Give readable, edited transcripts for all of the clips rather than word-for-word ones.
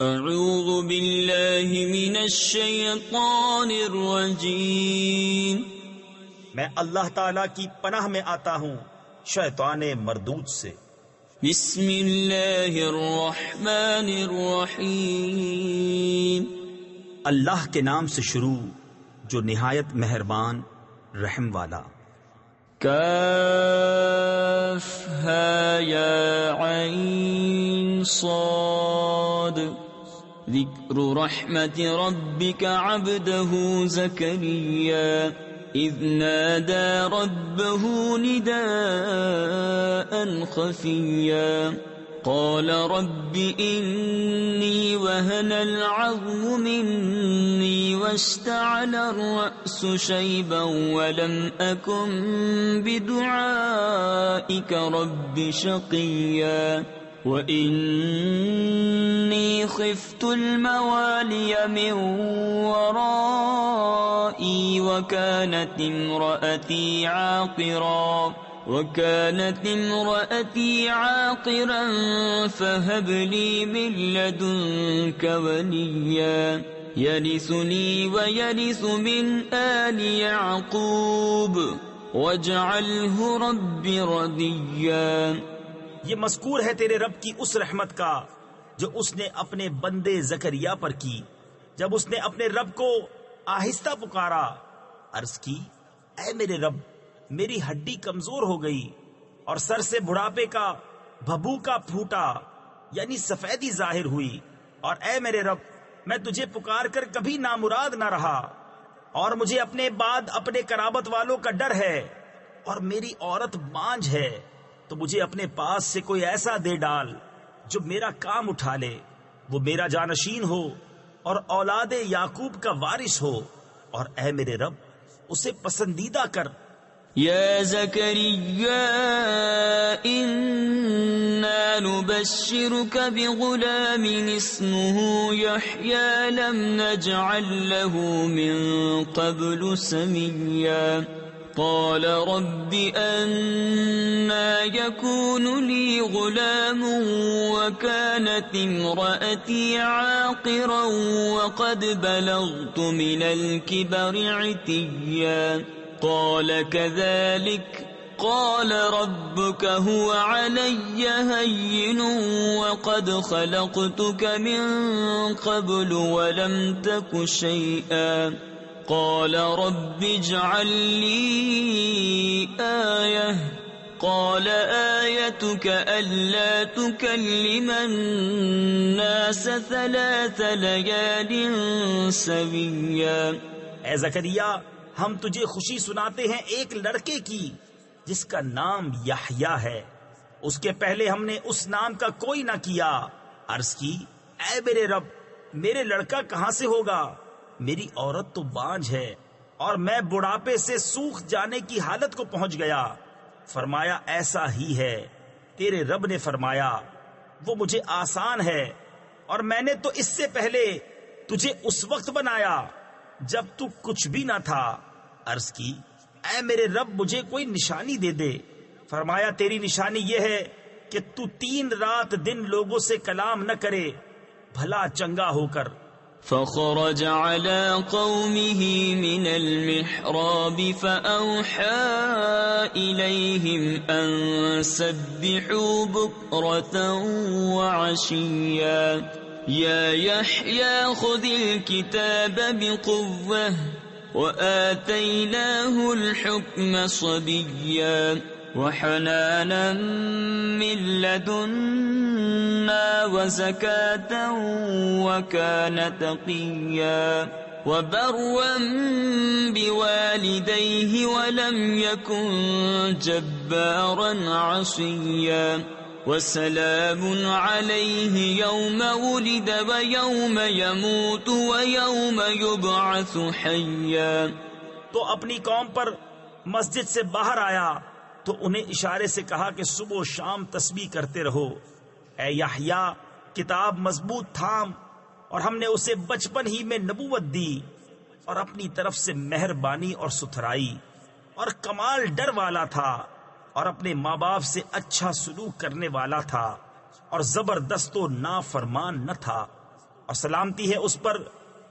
اعوذ باللہ من الشیطان الرجیم، میں اللہ تعالیٰ کی پناہ میں آتا ہوں شیطان مردود سے۔ بسم اللہ الرحمن الرحیم، اللہ کے نام سے شروع جو نہایت مہربان رحم والا۔ کاف ہا یا عین صاد، ذکر رحمت ربک عبدہ زکریا اذ نادى ربه نداء خفيا قال رب إني وهن العظم مني واشتعل الرأس شيبا ولم أكن بدعائك رب شقيا وإني خفت الموالي من ورائي وكانت امرأتي عاقرا فهب لي من لدنك وليا يرثني ويرث من آل يعقوب واجعله رب رضيا۔ یہ مذکور ہے تیرے رب کی اس رحمت کا جو اس نے اپنے بندے زکریا پر کی جب اس نے اپنے رب کو آہستہ پکارا۔ عرض کی، اے میرے رب، میری ہڈی کمزور ہو گئی اور سر سے بڑھاپے کا بھبوکا پھوٹا، یعنی سفیدی ظاہر ہوئی، اور اے میرے رب، میں تجھے پکار کر کبھی نامراد نہ رہا، اور مجھے اپنے بعد اپنے قرابت والوں کا ڈر ہے، اور میری عورت بانجھ ہے، تو مجھے اپنے پاس سے کوئی ایسا دے ڈال جو میرا کام اٹھا لے، وہ میرا جانشین ہو اور اولاد یعقوب کا وارث ہو، اور اے میرے رب اسے پسندیدہ کر۔ یا زکریا انا نبشرک بغلام اسمه یحیی لم نجعل له من قبل سمیا قال رب أنا يكون لي غلام وكانت امرأتي عاقرا وقد بلغت من الكبر عتيا قال كذلك قال ربك هو علي هين وقد خلقتك من قبل ولم تك شيئا قال رب اجعل لي آية قال آيتك ألا تكلم الناس 3 ليال سويا۔ اے زکریا، ہم تجھے خوشی سناتے ہیں ایک لڑکے کی جس کا نام یحییٰ ہے، اس کے پہلے ہم نے اس نام کا کوئی نہ کیا۔ عرض کی، اے میرے رب، میرے لڑکا کہاں سے ہوگا؟ میری عورت تو بانجھ ہے اور میں بڑھاپے سے سوکھ جانے کی حالت کو پہنچ گیا۔ فرمایا، ایسا ہی ہے۔ تیرے رب نے فرمایا، وہ مجھے آسان ہے، اور میں نے تو اس سے پہلے تجھے اس وقت بنایا جب تو کچھ بھی نہ تھا۔ عرض کی، اے میرے رب، مجھے کوئی نشانی دے دے۔ فرمایا، تیری نشانی یہ ہے کہ تو 3 رات دن لوگوں سے کلام نہ کرے، بھلا چنگا ہو کر۔ فخرج على قومه من المحراب فأوحى إليهم أن سبحوا بكرة وعشيا يا يحيى خذ الكتاب بقوة وآتيناه الحكم صبيا وحنانا من لدنا وزكاة وكان تقيا وبرا بوالديه ولم يكن جبارا عصيا وسلام عليه يوم ولد ويوم يموت ويوم يبعث حيا۔ تو اپنی قوم پر مسجد سے باہر آیا تو انہیں اشارے سے کہا کہ صبح و شام تسبیح کرتے رہو۔ اے یحییٰ، کتاب مضبوط تھام، اور ہم نے اسے بچپن ہی میں نبوت دی، اور اپنی طرف سے مہربانی اور ستھرائی، اور کمال ڈر والا تھا، اور اپنے ماں باپ سے اچھا سلوک کرنے والا تھا، اور زبردست و نافرمان نہ تھا۔ اور سلامتی ہے اس پر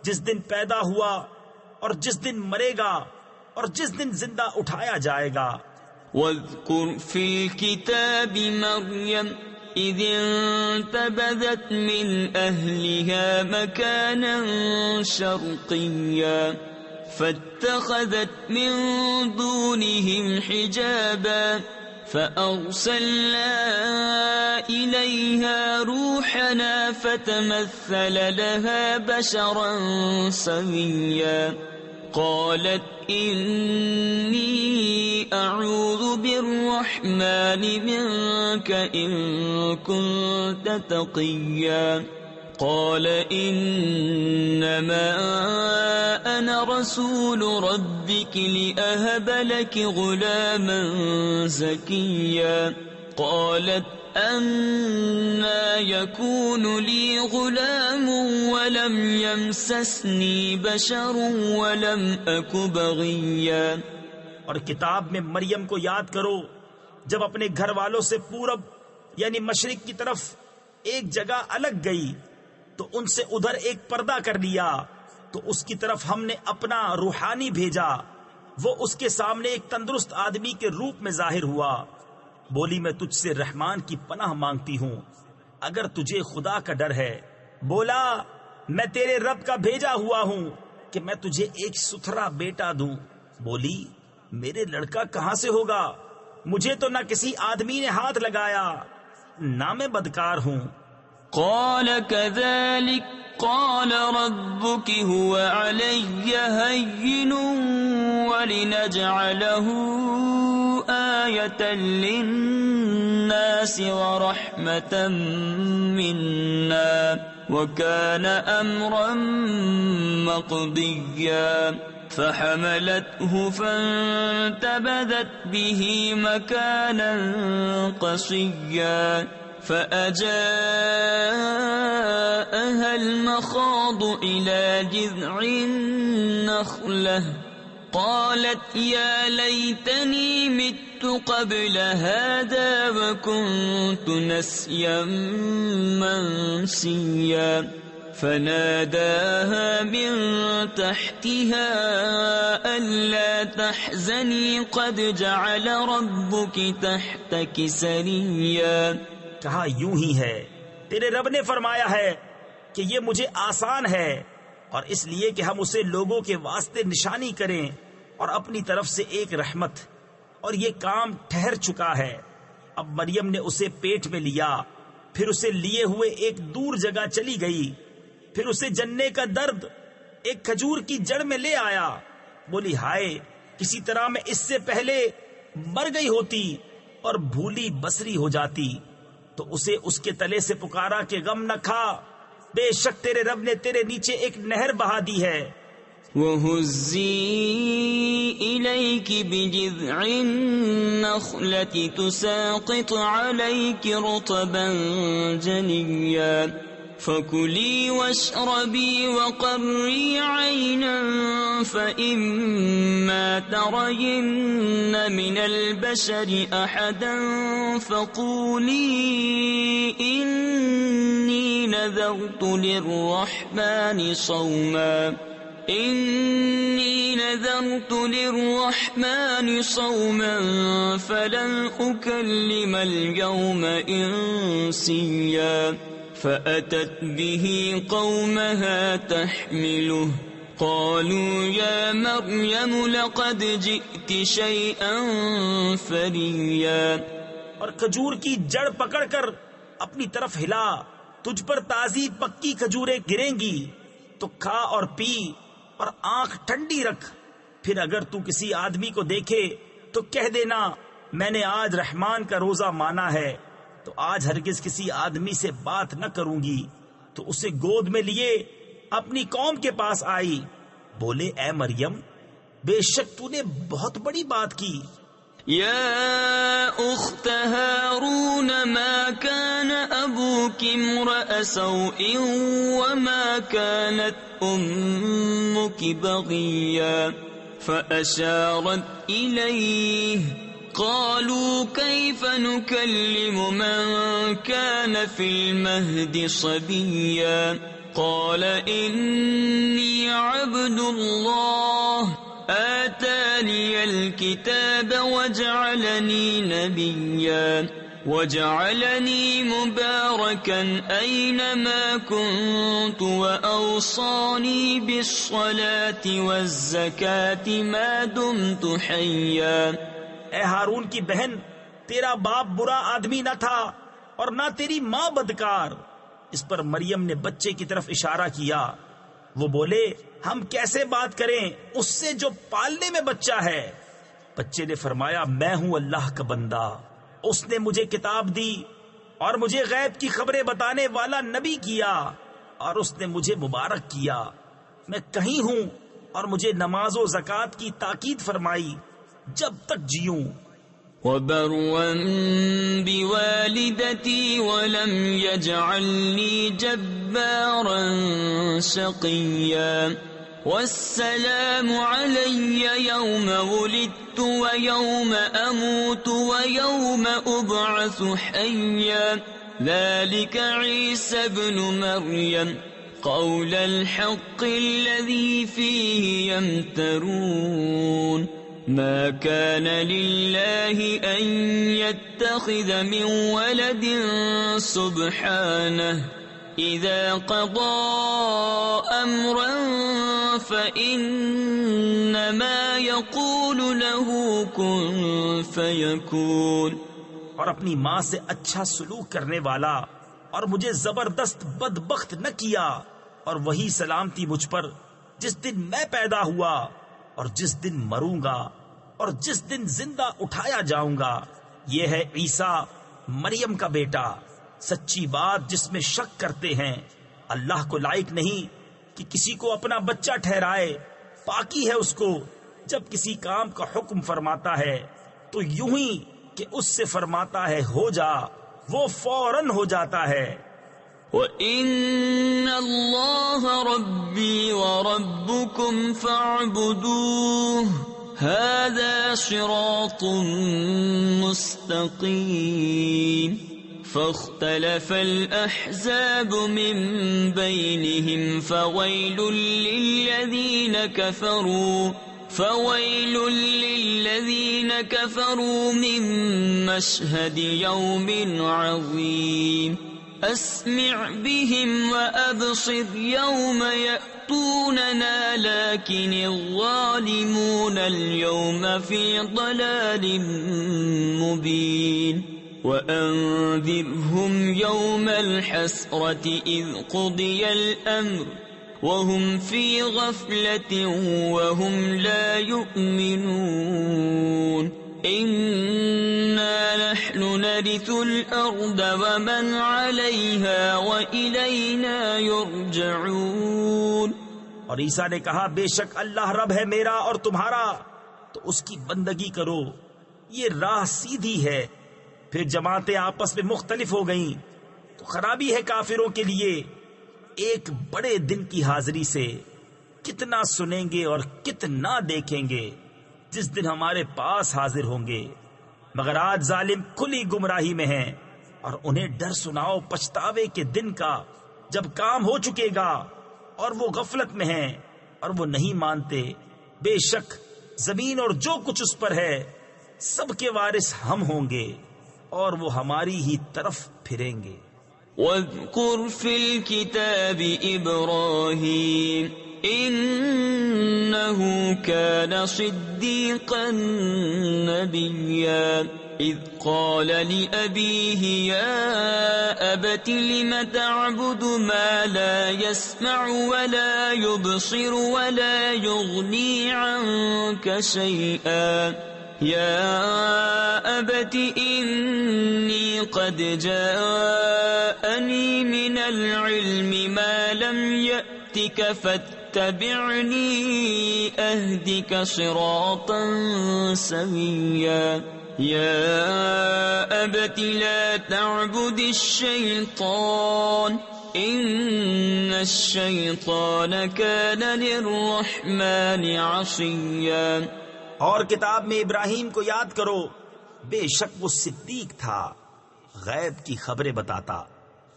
جس دن پیدا ہوا اور جس دن مرے گا اور جس دن زندہ اٹھایا جائے گا۔ واذكر في الكتاب مريم إذ انتبذت من أهلها مكانا شرقيا فاتخذت من دونهم حجابا فأرسلنا إليها روحنا فتمثل لها بشرا سويا قالت إني أعوذ بالرحمن منك إن كنت تقيا قال إنما أنا رسول ربك لأهب لك غلاما زكيا قالت أنا يكون لي غلام ولم يمسسني بشر ولم أك بغيا۔ اور کتاب میں مریم کو یاد کرو جب اپنے گھر والوں سے پورب یعنی مشرق کی طرف ایک جگہ الگ گئی تو ان سے ادھر ایک پردہ کر لیا، تو اس کی طرف ہم نے اپنا روحانی بھیجا، وہ اس کے سامنے ایک تندرست آدمی کے روپ میں ظاہر ہوا۔ بولی میں تجھ سے رحمان کی پناہ مانگتی ہوں اگر تجھے خدا کا ڈر ہے۔ بولا میں تیرے رب کا بھیجا ہوا ہوں کہ میں تجھے ایک ستھرا بیٹا دوں۔ بولی میرے لڑکا کہاں سے ہوگا؟ مجھے تو نہ کسی آدمی نے ہاتھ لگایا نہ میں بدکار ہوں۔ قال كذلك قال ربك هو علي هين ولنجعله آية للناس ورحمة منا وكان أمرا مقضيا فحملته فانتبذت به مكانا قصيا فأجاءها المخاض إلى جذع النخلة قالت يا ليتني مت قبل هذا وكنت نسيا منسيا فناداها من تحتها ألا تحزني قد جعل ربك تحتك سريا۔ کہا یوں ہی ہے، تیرے رب نے فرمایا ہے کہ یہ مجھے آسان ہے، اور اس لیے کہ ہم اسے لوگوں کے واسطے نشانی کریں اور اپنی طرف سے ایک رحمت، اور یہ کام ٹھہر چکا ہے۔ اب مریم نے اسے پیٹ میں لیا، پھر اسے لیے ہوئے ایک دور جگہ چلی گئی، پھر اسے جننے کا درد ایک کھجور کی جڑ میں لے آیا۔ بولی ہائے کسی طرح میں اس سے پہلے مر گئی ہوتی اور بھولی بسری ہو جاتی، تو اسے اس کے تلے سے پکارا کہ غم نہ کھا، بے شک تیرے رب نے تیرے نیچے ایک نہر بہا دی ہے۔ وَهُزِّي إِلَيْكِ بِجِذْعِ النَّخْلَةِ تُسَاقِطْ عَلَيْكِ رُطَبًا جَنِيًّا فَكُلِي وَاشْرَبِي وَقَرِّي عَيْنًا فَإِمَّا تَرَيِنَّ مِنَ الْبَشَرِ أَحَدًا فَقُولِي إِنِّي نَذَرْتُ لِلرَّحْمَنِ صَوْمًا فَلَنْ أُكَلِّمَ الْيَوْمَ إِنسِيًّا فأتت به قومها تحمله قالوا يا مريم لقد جئت شيئا فريا۔ اور کھجور کی جڑ پکڑ کر اپنی طرف ہلا، تجھ پر تازی پکی کھجوریں گریں گی تو کھا اور پی اور آنکھ ٹھنڈی رکھ، پھر اگر تو کسی آدمی کو دیکھے تو کہہ دینا میں نے آج رحمان کا روزہ مانا ہے، تو آج ہرگز کسی آدمی سے بات نہ کروں گی۔ تو اسے گود میں لیے اپنی قوم کے پاس آئی۔ بولے اے مریم بے شک تو نے بہت بڑی بات کی۔ يا أخت هارون ما كان أبوك امرأ سوء وما كانت أمك بغيا فأشارت إليه قالوا كيف نكلم من كان في المهد صبيا قال إني عبد الله آتاني الكتاب وجعلني نبيا وجعلني مباركا أينما كنت وأوصاني بالصلاة والزكاة ما دمت حيا. اے ہارون کی بہن، تیرا باپ برا آدمی نہ تھا اور نہ تیری ماں بدکار. اس پر مریم نے بچے کی طرف اشارہ کیا. وہ بولے ہم کیسے بات کریں اس سے جو پالنے میں بچہ ہے؟ بچے نے فرمایا میں ہوں اللہ کا بندہ. اس نے مجھے کتاب دی اور مجھے غیب کی خبریں بتانے والا نبی کیا اور اس نے مجھے مبارک کیا. میں کہیں ہوں اور مجھے نماز و زکوٰۃ کی تاکید فرمائی جب تک جیوں. وبرا بوالدتي ولم يجعلني جبارا شقيا. والسلام علي يوم ولدت ويوم أموت ويوم أبعث حيا. ذلك عيسى ابن مريم قول الحق الذي فيه يمترون. ما كان لله أن يتخذ من ولد سبحانه إذا قضى أمرا فإنما يقول له كن فيكون. اور اپنی ماں سے اچھا سلوک کرنے والا اور مجھے زبردست بدبخت نہ کیا، اور وہی سلامتی مجھ پر جس دن میں پیدا ہوا اور جس دن مروں گا اور جس دن زندہ اٹھایا جاؤں گا. یہ ہے عیسیٰ مریم کا بیٹا. سچی بات جس میں شک کرتے ہیں، اللہ کو لائق نہیں کہ کسی کو اپنا بچہ ٹھہرائے. پاکی ہے اس کو جب کسی کام کا حکم فرماتا ہے تو یوں ہی کہ اس سے فرماتا ہے ہو جا، وہ فوراً ہو جاتا ہے. وَإِنَّ اللَّهَ رَبِّي وَرَبُّكُمْ فَاعْبُدُوهُ هَذَا صِرَاطٌ مُسْتَقِيمٌ. فاختلف الأحزاب من بينهم فويل للذين كفروا من مشهد يوم عظيم. أسمع بهم وأبصر يوم يأتوننا لكن الظالمون اليوم في ضلال مبين. وأنذرهم يوم الحسرة إذ قضي الأمر وهم في غفلة وهم لا يؤمنون. إنا نحن نرث الأرض ومن عليها وإلينا يرجعون. اور عیسیٰ نے کہا بے شک اللہ رب ہے میرا اور تمہارا، تو اس کی بندگی کرو، یہ راہ سیدھی ہے. پھر جماعتیں آپس میں مختلف ہو گئیں تو خرابی ہے کافروں کے لیے. ایک بڑے دن کی حاضری سے کتنا سنیں گے اور کتنا دیکھیں گے جس دن ہمارے پاس حاضر ہوں گے. مگر آج ظالم کھلی گمراہی میں ہیں، اور انہیں ڈر سناؤ پچھتاوے کے دن کا جب کام ہو چکے گا اور وہ غفلت میں ہیں اور وہ نہیں مانتے. بے شک زمین اور جو کچھ اس پر ہے سب کے وارث ہم ہوں گے اور وہ ہماری ہی طرف پھریں گے. وَاذْكُرْ فِي الْكِتَابِ إِبْرَاهِيمَ إِنَّهُ كَانَ صِدِّيقًا نَبِيًّا. إِذْ قَالَ لِأَبِيهِ يَا أَبَتِ لِمَ تَعْبُدُ مَا لَا يَسْمَعُ وَلَا يُبْصِرُ وَلَا يُغْنِي عَنكَ شَيْئًا. يَا أَبَتِ إِنِّي قَدْ جَاءَنِي مِنَ الْعِلْمِ مَا لَمْ يَأْتِكَ فَاتَّبِعْنِي أَهْدِكَ صِرَاطًا سَوِيًّا. يَا أَبَتِ لَا تَعْبُدِ الشَّيْطَانَ إِنَّ الشَّيْطَانَ كَانَ لِلرَّحْمَنِ عَصِيًّا. اور کتاب میں ابراہیم کو یاد کرو، بے شک وہ صدیق تھا، غیب کی خبریں بتاتا.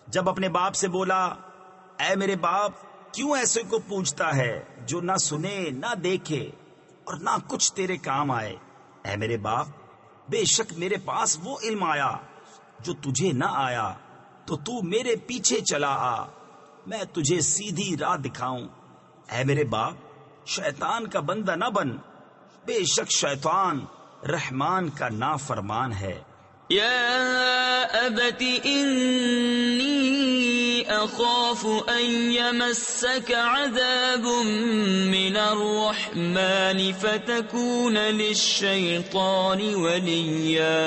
جب اپنے باپ سے بولا اے میرے باپ کیوں ایسے کو پوچھتا ہے جو نہ سنے نہ دیکھے اور نہ کچھ تیرے کام آئے؟ اے میرے باپ بے شک میرے پاس وہ علم آیا جو تجھے نہ آیا، تو تو میرے پیچھے چلا آ، میں تجھے سیدھی راہ دکھاؤں۔ اے میرے باپ شیطان کا بندہ نہ بن، بے شک شیطان رحمان کا نافرمان ہے۔ يا أبت إني أخاف أن يمسك عذاب من الرحمن فتكون للشيطان وليا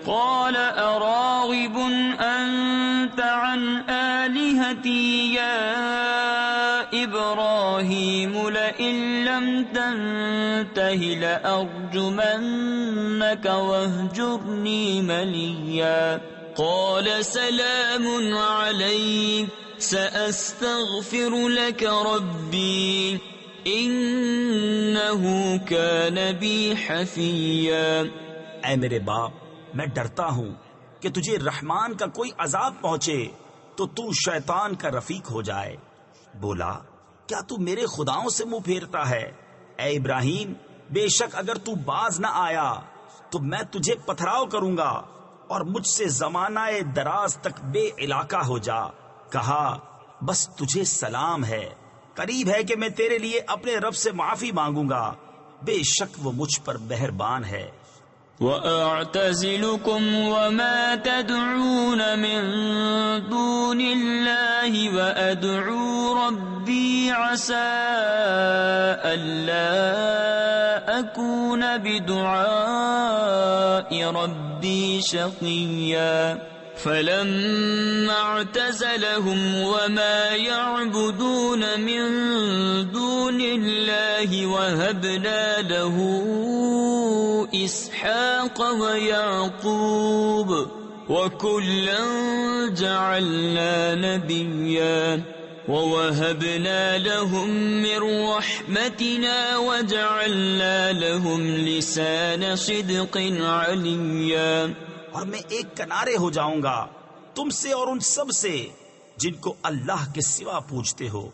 قال أراغب أنت عن آلهتي يا إبراهيم لئن لم تنته لأرجمنك واهجرني مليا قال سلام عليك سأستغفر لك ربي إنه كان بي حفيا۔ اے میرے باپ میں ڈرتا ہوں کہ تجھے رحمان کا کوئی عذاب پہنچے تو تو شیطان کا رفیق ہو جائے۔ بولا کیا تو میرے خداؤں سے منہ پھیرتا ہے؟ اے ابراہیم بے شک اگر تو باز نہ آیا تو میں تجھے پتھراؤ کروں گا اور مجھ سے زمانہ دراز تک بے علاقہ ہو جا۔ کہا بس تجھے سلام ہے، قریب ہے کہ میں تیرے لیے اپنے رب سے معافی مانگوں گا، بے شک وہ مجھ پر مہربان ہے۔ وَأَعْتَزِلُكُمْ وَمَا تَدْعُونَ مِن دُونِ اللَّهِ وَأَدْعُو رَبِّي عَسَىٰ أَلَّا أَكُونَ بِدُعَاءِ رَبِّي شَقِيًّا فَلَمَّا اعْتَزَلَهُمْ وَمَا يَعْبُدُونَ مِن دُونِ اللَّهِ وَهَبْنَا لَهُ إسحاق ويعقوب وكلا جعلنا نبيا ووهبنا لهم من رحمتنا وجعلنا لهم لسان صدق عليا۔ اور میں ایک کنارے ہو جاؤں گا تم سے اور ان سب سے جن کو اللہ کے سوا پوجتے ہو،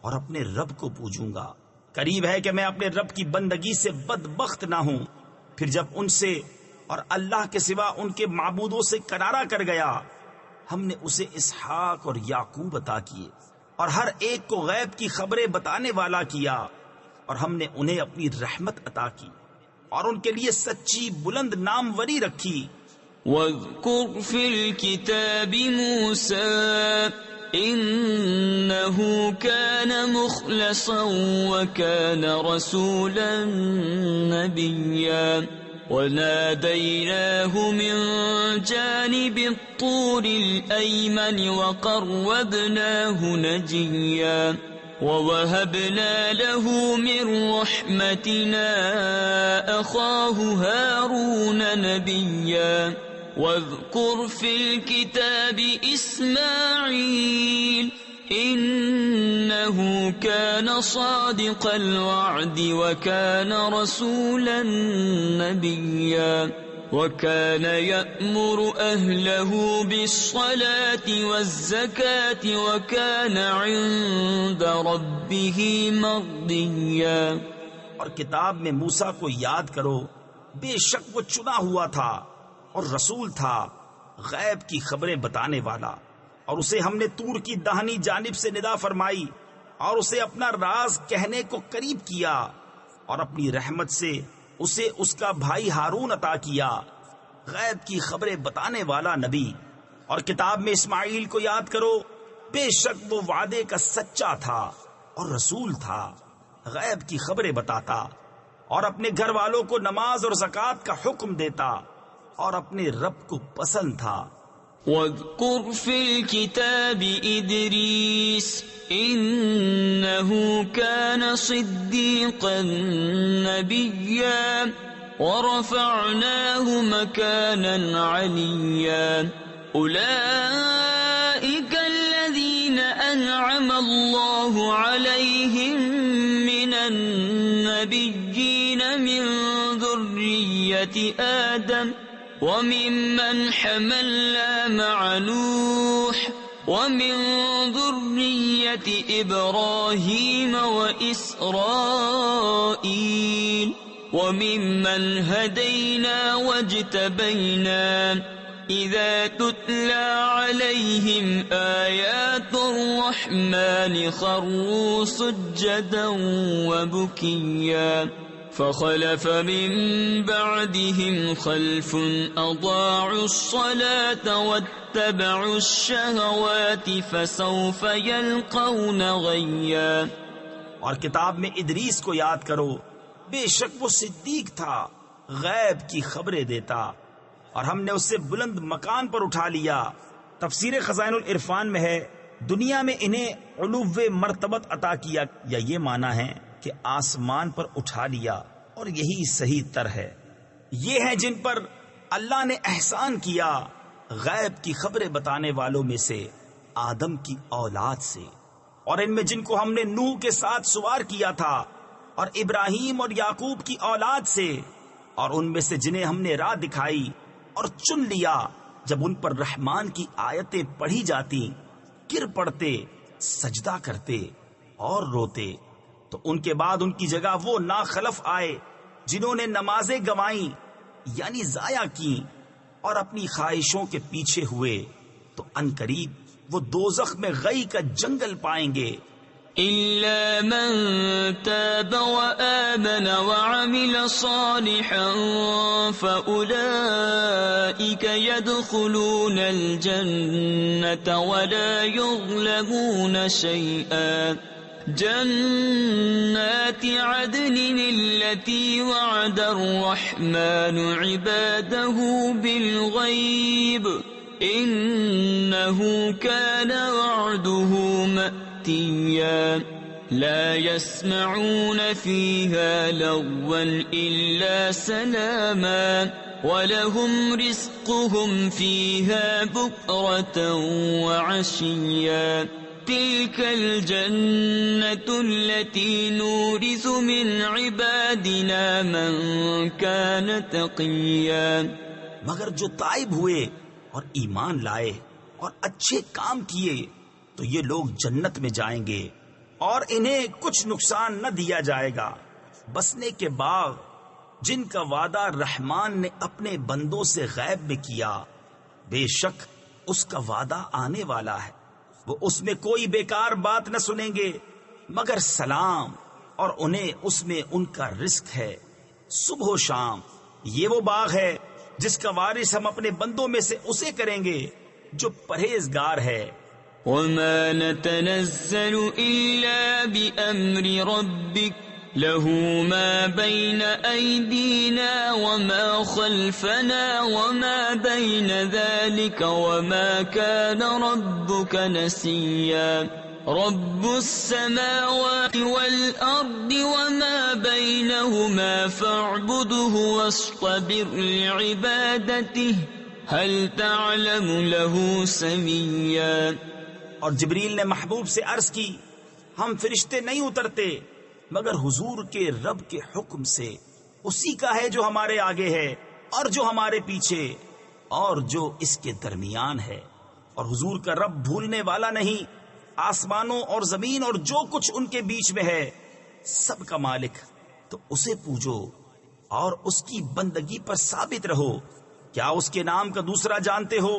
اور اپنے رب کو پوجوں گا۔ قریب ہے کہ میں اپنے رب کی بندگی سے بدبخت نہ ہوں۔ پھر جب ان سے اور اللہ کے سوا ان کے معبودوں سے کنارہ کر گیا، ہم نے اسے اسحاق اور یعقوب عطا کیے، اور ہر ایک کو غیب کی خبریں بتانے والا کیا، اور ہم نے انہیں اپنی رحمت عطا کی اور ان کے لیے سچی بلند ناموری رکھی۔ وَاذْكُرْ فِي الْكِتَابِ مُوسَىٰ إِنَّهُ كَانَ مُخْلَصًا وَكَانَ رَسُولًا نَبِيًّا وَنَادَيْنَاهُ مِن جَانِبِ الطُّورِ الْأَيْمَنِ وَقَرَّبْنَاهُ نَجِيًّا وَوَهَبْنَا لَهُ مِن رَّحْمَتِنَا أَخَاهُ هَارُونَ نَبِيًّا وَاذْكُرْ فِي الْكِتَابِ إِسْمَاعِيلَ إِنَّهُ كَانَ صَادِقَ الْوَعْدِ وَكَانَ رَسُولًا نَبِيًّا وَكَانَ يَأْمُرُ أَهْلَهُ بِالصَّلَاةِ وَالزَّكَاةِ وَكَانَ عِندَ رَبِّهِ مَرْضِيًّا۔ اور کتاب میں موسیٰ کو یاد کرو، بے شک وہ چنا ہوا تھا اور رسول تھا، غیب کی خبریں بتانے والا، اور اسے ہم نے طور کی داہنی جانب سے ندا فرمائی اور اسے اپنا راز کہنے کو قریب کیا، اور اپنی رحمت سے اسے اس کا بھائی ہارون عطا کیا، غیب کی خبریں بتانے والا نبی۔ اور کتاب میں اسماعیل کو یاد کرو، بے شک وہ وعدے کا سچا تھا اور رسول تھا، غیب کی خبریں بتاتا اور اپنے گھر والوں کو نماز اور زکوٰۃ کا حکم دیتا اور اپنے رب کو پسند تھا۔ وَاذْكُرْ فِي الْكِتَابِ إِدْرِيسَ إِنَّهُ كَانَ صِدِّيقًا نَبِيًّا وَرَفَعْنَاهُ مَكَانًا عَلِيًّا أُولَئِكَ الَّذِينَ أَنْعَمَ اللَّهُ عَلَيْهِمْ مِنَ النَّبِيِّينَ مِنْ ذُرِّيَّةِ آدَمَ وَمِمَّنْ حَمَلْنَا مَعَ نُوحٍ ومن ذرية إبراهيم وإسرائيل وممن هدينا واجتبينا إذا تتلى عليهم آيات الرحمن خروا سجدا وبكيا فخلف من بعدهم خلف أضاعوا الصلاة واتبعوا الشهوات فسوف يلقون غيا. اور کتاب میں ادریس کو یاد کرو، بے شک وہ صدیق تھا، غیب کی خبریں دیتا، اور ہم نے اسے بلند مکان پر اٹھا لیا. تفسیر خزائن العرفان میں ہے دنیا میں انہیں علو مرتبت عطا کیا، یا یہ معنی ہے کہ آسمان پر اٹھا لیا، اور یہی صحیح تر ہے. یہ ہیں جن پر اللہ نے احسان کیا، غیب کی خبریں بتانے والوں میں سے آدم کی اولاد سے، اور ان میں جن کو ہم نے نوح کے ساتھ سوار کیا تھا، اور ابراہیم اور یعقوب کی اولاد سے، اور ان میں سے جنہیں ہم نے راہ دکھائی اور چن لیا. جب ان پر رحمان کی آیتیں پڑھی جاتی گر پڑتے، سجدہ کرتے اور روتے. تو ان کے بعد ان کی جگہ وہ ناخلف آئے جنہوں نے نمازیں گنوائیں یعنی ضائع کی اور اپنی خواہشوں کے پیچھے ہوئے، تو عنقریب وہ دوزخ میں غی کا جنگل پائیں گے. إلا من تاب وآمن وعمل صالحا فأولئك يدخلون الجنة ولا يظلمون شيئا. جنات عدن التي وعد الرحمن عباده بالغيب إنه كان وعده مأتيا. لا يسمعون فيها لغوا إلا سلاما ولهم رزقهم فيها بكرة وعشيا. تلك الجنة التي نورث من عبادنا من كان تقيا. مگر جو تائب ہوئے اور ایمان لائے اور اچھے کام کیے تو یہ لوگ جنت میں جائیں گے اور انہیں کچھ نقصان نہ دیا جائے گا. بسنے کے باغ جن کا وعدہ رحمان نے اپنے بندوں سے غیب میں کیا، بے شک اس کا وعدہ آنے والا ہے. وہ اس میں کوئی بیکار بات نہ سنیں گے مگر سلام، اور انہیں اس میں ان کا رزق ہے صبح و شام. یہ وہ باغ ہے جس کا وارث ہم اپنے بندوں میں سے اسے کریں گے جو پرہیزگار ہے. وما نتنزل إلا بأمر ربك له ما بين أيدينا وما خلفنا وما بين ذلك وما كان ربك نسيا. رب السماوات والأرض وما بينهما فاعبده واصطبر لعبادته هل تعلم له سميا. اور جبریل نے محبوب سے عرض کی، ہم فرشتے نہیں اترتے مگر حضور کے رب کے حکم سے. اسی کا ہے جو ہمارے آگے ہے اور جو ہمارے پیچھے اور جو اس کے درمیان ہے. اور حضور کا رب بھولنے والا نہیں. آسمانوں اور زمین اور جو کچھ ان کے بیچ میں ہے سب کا مالک، تو اسے پوجو اور اس کی بندگی پر ثابت رہو. کیا اس کے نام کا دوسرا جانتے ہو؟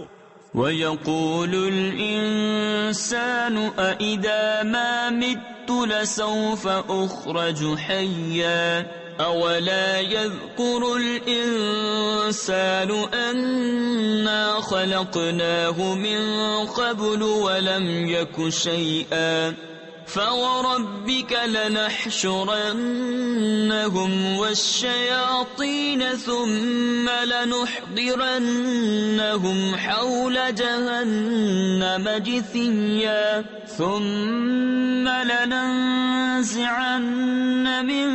وَيَقُولُ الْإِنسَانُ أَإِذَا مَا مِتُّ لَسَوْفَ أُخْرَجُ حَيًّا أَوَلَا يَذْكُرُ الْإِنسَانُ أَنَّا خَلَقْنَاهُ مِنْ قَبْلُ وَلَمْ يَكُ شَيْئًا. فَوَرَبِّكَ لَنَحْشُرَنَّهُمْ وَالشَّيَاطِينَ ثُمَّ لَنُحْضِرَنَّهُمْ حَوْلَ جَهَنَّمَ جِثِيًّا. ثُمَّ لَنَنزِعَنَّ مِنْ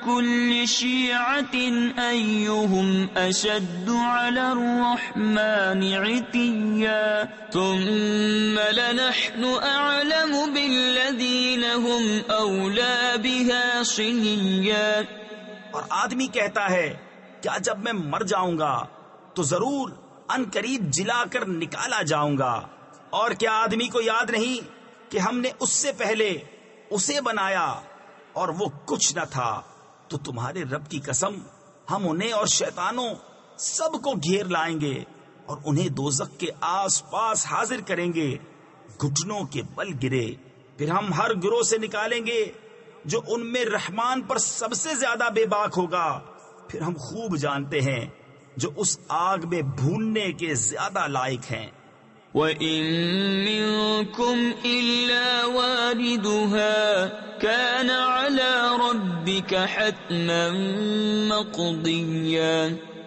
كُلِّ شِيعَةٍ أَيُّهُمْ أَشَدُّ عَلَى الرَّحْمَنِ عِتِيًّا. ثُمَّ لَنَحْنُ أَعْلَمُ بِالَّذِينَ هُمْ أَوْلَى بِهَا صِلِيًّا. اور آدمی کہتا ہے کیا جب میں مر جاؤں گا تو ضرور ان قریب جلا کر نکالا جاؤں گا. اور کیا آدمی کو یاد نہیں کہ ہم نے اس سے پہلے اسے بنایا اور وہ کچھ نہ تھا؟ تو تمہارے رب کی قسم ہم انہیں اور شیطانوں سب کو گھیر لائیں گے اور انہیں دوزخ کے آس پاس حاضر کریں گے، گھٹنوں کے بل گرے۔ پھر ہم ہر گروہ سے نکالیں گے جو ان میں رحمان پر سب سے زیادہ بے باک ہوگا۔ پھر ہم خوب جانتے ہیں جو اس آگ میں بھوننے کے زیادہ لائق ہیں۔ وَإِن مِّنكُمْ إِلَّا وَارِدُهَا كَانَ عَلَى رَبِّكَ حَتْمًا مَّقْضِيًّا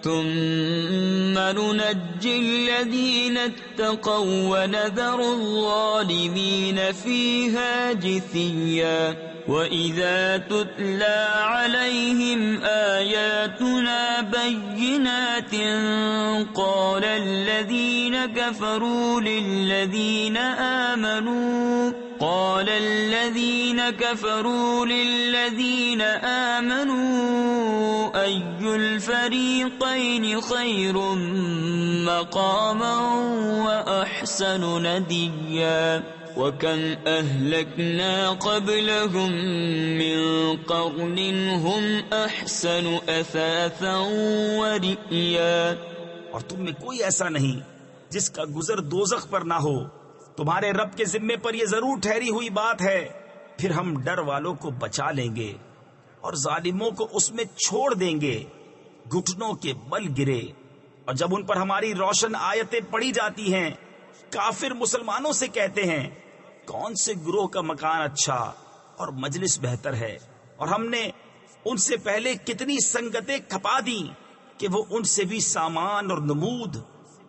ثُمَّ نُنَجِّي الَّذِينَ اتَّقَوْا وَنَذَرُ الظَّالِمِينَ فِيهَا جِثِيًّا وَإِذَا تُتْلَى عَلَيْهِمْ آيَاتُنَا بَيِّنَاتٍ قَالَ الَّذِينَ كَفَرُوا لِلَّذِينَ آمَنُوا أَيُّ الْفَرِيقَيْنِ خَيْرٌ مَّقَامًا وَأَحْسَنُ نَدِيًّا وَكَمْ أَهْلَكْنَا قَبْلَهُمْ مِنْ قَرْنٍ هُمْ أَحْسَنُ أَثَاثًا وَرِئْيًا۔ اور تم میں کوئی ایسا نہیں جس کا گزر دوزخ پر نہ ہو۔ تمہارے رب کے ذمے پر یہ ضرور ٹھہری ہوئی بات ہے۔ پھر ہم ڈر والوں کو بچا لیں گے اور ظالموں کو اس میں چھوڑ دیں گے، گھٹنوں کے بل گرے۔ اور جب ان پر ہماری روشن آیتیں پڑھی جاتی ہیں، کافر مسلمانوں سے کہتے ہیں کون سے گروہ کا مکان اچھا اور مجلس بہتر ہے، اور ہم نے ان سے پہلے کتنی سنگتیں کھپا دیں کہ وہ ان سے بھی سامان اور نمود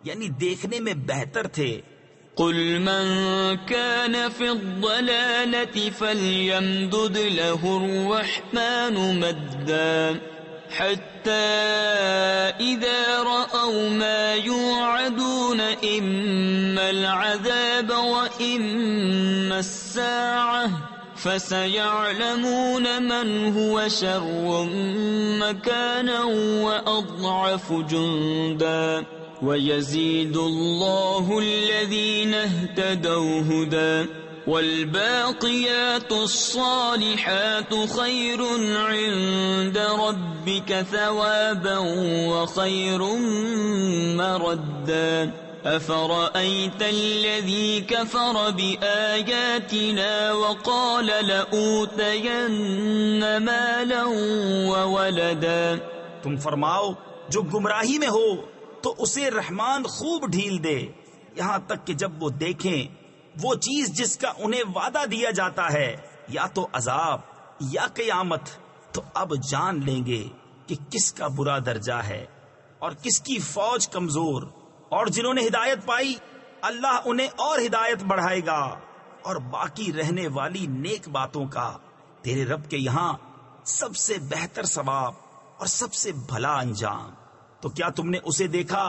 یعنی دیکھنے میں بہتر تھے۔ قل من كان في الضلالة فليمدد له الرحمن مدا حتى إذا رأوا ما يوعدون إما العذاب وإما الساعة فسيعلمون من هو شر مكانا وأضعف جندا وَيَزِيدُ اللَّهُ الَّذِينَ اهْتَدَوْا هُدًى وَالْبَاقِيَاتُ الصَّالِحَاتُ خَيْرٌ عِندَ رَبِّكَ ثَوَابًا وَخَيْرٌ مَّرَدًّا أَفَرَأَيْتَ الَّذِي كَفَرَ بِآيَاتِنَا وَقَالَ لَأُوتَيَنَّ مَالًا وَوَلَدًا۔ تم فرماؤ جو گمراہی میں ہو تو اسے رحمان خوب ڈھیل دے، یہاں تک کہ جب وہ دیکھیں وہ چیز جس کا انہیں وعدہ دیا جاتا ہے، یا تو عذاب یا قیامت، تو اب جان لیں گے کہ کس کا برا درجہ ہے اور کس کی فوج کمزور۔ اور جنہوں نے ہدایت پائی اللہ انہیں اور ہدایت بڑھائے گا، اور باقی رہنے والی نیک باتوں کا تیرے رب کے یہاں سب سے بہتر ثواب اور سب سے بھلا انجام۔ تو کیا تم نے اسے دیکھا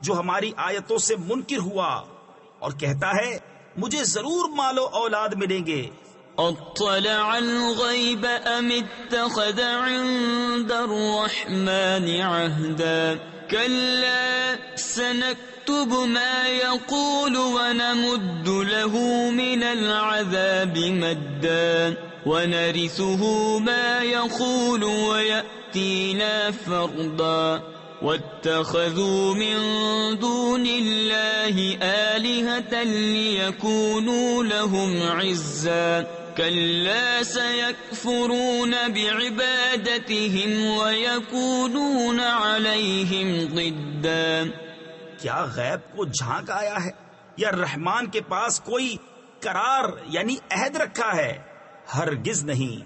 جو ہماری آیتوں سے منکر ہوا اور کہتا ہے مجھے ضرور مال و اولاد ملیں گے؟ اطلع الغیب ام اتخذ عند الرحمن عہدا کلا سنکتب ما يقول ونمد له من العذاب مدا ونرثه ما يقول ويأتينا فردا واتخذوا من دون الله آلهة ليكونوا لهم عزا كلا سيكفرون بعبادتهم ويكونون عليهم ضدا۔ کیا غیب کو جھانک آیا ہے یا رحمان کے پاس کوئی قرار یعنی عہد رکھا ہے؟ ہرگز نہیں۔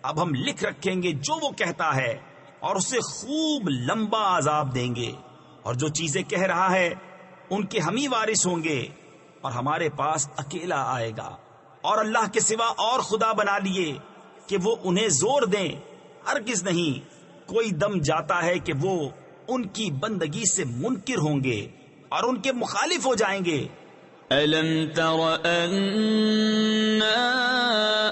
اب ہم لکھ رکھیں گے جو وہ کہتا ہے اور اسے خوب لمبا عذاب دیں گے، اور جو چیزیں کہہ رہا ہے ان کے ہم ہی وارث ہوں گے، اور ہمارے پاس اکیلا آئے گا، اور اللہ کے سوا اور خدا بنا لیے کہ وہ انہیں زور دیں۔ ہرگز نہیں، کوئی دم جاتا ہے کہ وہ ان کی بندگی سے منکر ہوں گے اور ان کے مخالف ہو جائیں گے۔ أَلَمْ تَرَ أَنَّا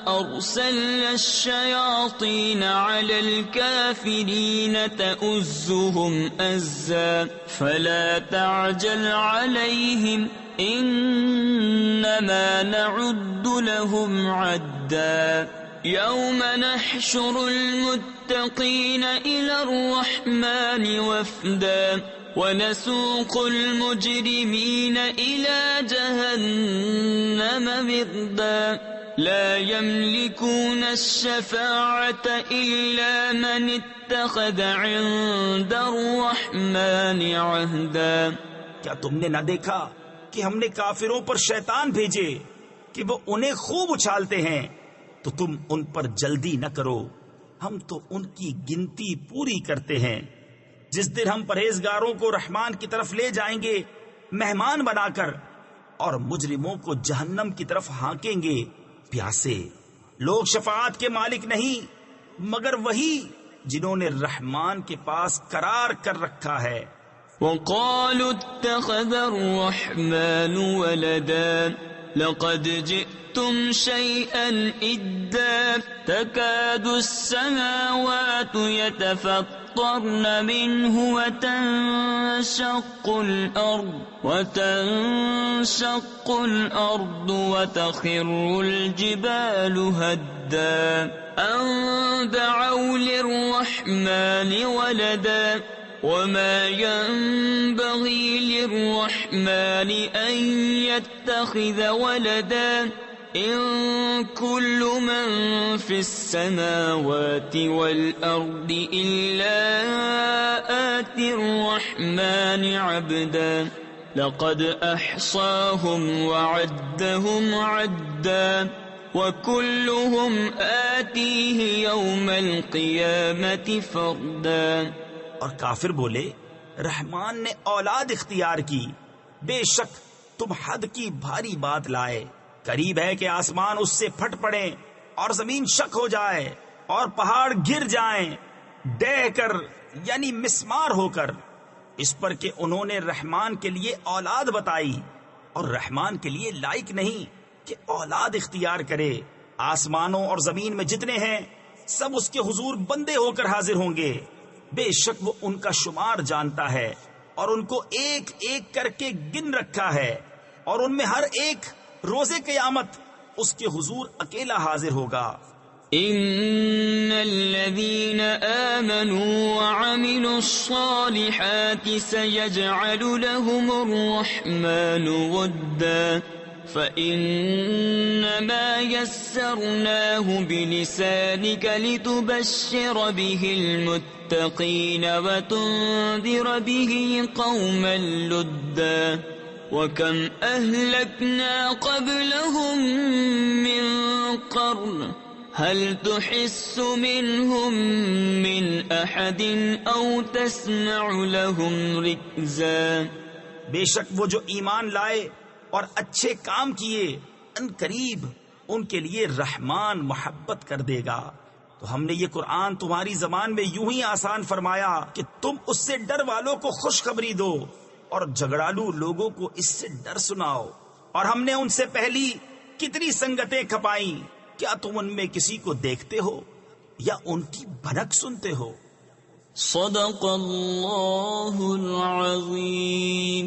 أَرْسَلْنَا الشَّيَاطِينَ عَلَى الْكَافِرِينَ تَؤُزُّهُمْ أَزًّا فَلَا تَعْجَلْ عَلَيْهِمْ إنما نعد لهم عدا يوم نحشر المتقين إلى الرحمن وفدا ونسوق المجرمين إلى جهنم وردا لا يملكون الشفاعة إلا من اتخذ عند الرحمن عهدا. کیا تم نے نہ دیکھا کہ ہم نے کافروں پر شیطان بھیجے کہ وہ انہیں خوب اچھالتے ہیں، تو تم ان پر جلدی نہ کرو، ہم تو ان کی گنتی پوری کرتے ہیں. جس دن ہم پرہیزگاروں کو رحمان کی طرف لے جائیں گے مہمان بنا کر، اور مجرموں کو جہنم کی طرف ہانکیں گے پیاسے. لوگ شفاعت کے مالک نہیں مگر وہی جنہوں نے رحمان کے پاس قرار کر رکھا ہے. وقالوا اتخذ الرحمن ولدا لقد جئتم شيئا إدا تكاد السماوات يتفطرن منه وتنشق الأرض وتخر الجبال هدا أن دعوا للرحمن ولدا وما ينبغي للرحمن أن يتخذ ولدا إن كل من في السماوات والأرض إلا آتي الرحمن عبدا لقد أحصاهم وعدهم عدا وكلهم آتيه يوم القيامة فردا. اور کافر بولے رحمان نے اولاد اختیار کی، بے شک تم حد کی بھاری بات لائے. قریب ہے کہ آسمان اس سے پھٹ پڑے اور زمین شک ہو جائے اور پہاڑ گر جائیں ڈہ کر، یعنی مسمار ہو کر، اس پر کہ انہوں نے رحمان کے لیے اولاد بتائی، اور رحمان کے لیے لائق نہیں کہ اولاد اختیار کرے. آسمانوں اور زمین میں جتنے ہیں سب اس کے حضور بندے ہو کر حاضر ہوں گے. بے شک وہ ان کا شمار جانتا ہے اور ان کو ایک ایک کر کے گن رکھا ہے، اور ان میں ہر ایک روز قیامت اس کے حضور اکیلا حاضر ہوگا. ان الذين آمنوا وعملوا الصالحات سيجعل لهم الرحمن ودا فإنما يسرناه بلسانك لتبشر به المتقين وتنذر به قوما لدا وكم أهلكنا قبلهم من قرن هل تحس منهم من أحد أو تسمع لهم ركزا. بے شک وہ جو ایمان لائے اور اچھے کام کیے ان قریب ان کے لیے رحمان محبت کر دے گا. تو ہم نے یہ قرآن تمہاری زبان میں یوں ہی آسان فرمایا کہ تم اس سے ڈر والوں کو خوشخبری دو اور جھگڑالو لوگوں کو اس سے ڈر سناؤ. اور ہم نے ان سے پہلی کتنی سنگتیں کھپائیں، کیا تم ان میں کسی کو دیکھتے ہو یا ان کی بھنک سنتے ہو؟ صدق اللہ العظیم.